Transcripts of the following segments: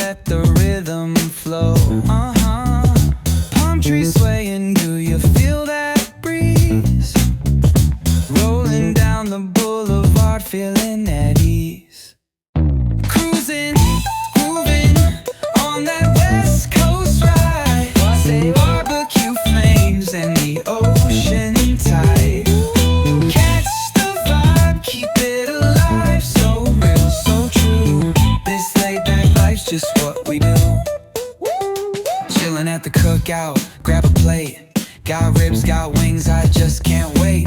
let the rhythm flow. Palm trees swaying, do you feel that breeze? Rolling down the boulevard, feeling at ease. Cruising, grooving on that West Coast ride. Say barbecue flames and the ocean tide. Catch the vibe, keep it alive. So real, so true. This laid back life's just what we do. Chillin' at the cookout, grab a plate. Got ribs, got wings, I just can't wait.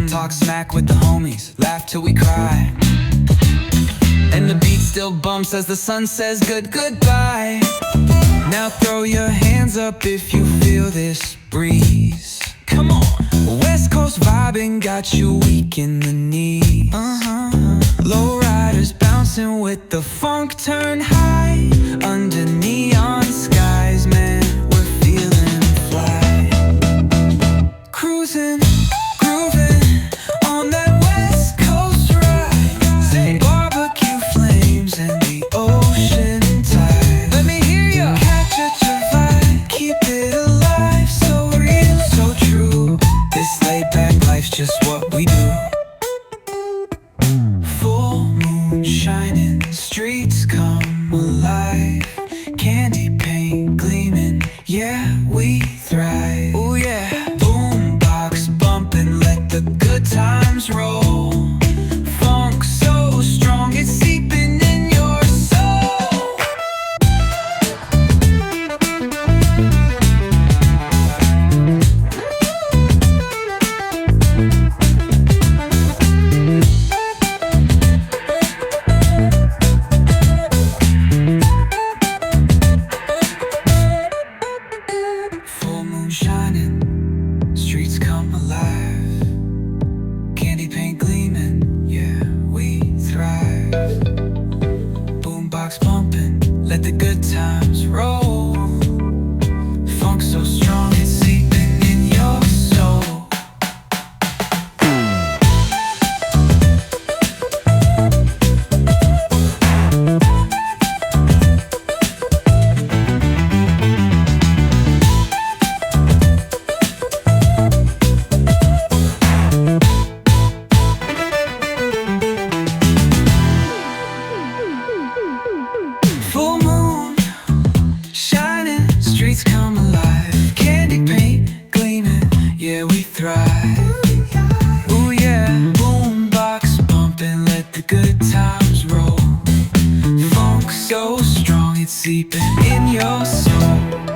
Talk smack with the homies, laugh till we cry. And the beat still bumps as the sun says goodbye. Now throw your hands up if you feel this breeze. Come on. West Coast vibing got you weak in the knees. Low riders bouncing with the funk turn high. Under neon skies, man, we're feeling fly. Cruising, grooving on that West Coast ride. Say barbecue flames and the ocean tide. Let me hear ya. Catch your vibe, keep it alive. So real, so true. This laid back life's just what we do. Full moon shining, streets come alive. Candy paint gleaming, yeah, we thrive. Oh yeah. Boombox bumping, let the good times roll. Funk so strong, it's seeping in your soul. Full moon shining, streets come alive. Candy paint gleaming, yeah, we thrive. Boombox pumping, let the good times roll. Funk so strong, it's seeping in your soul. Full moon shining, streets come alive. Candy paint gleaming, yeah, we thrive. Ooh yeah, boombox pumping, let the good times roll. Funk so strong, it's seeping in your soul.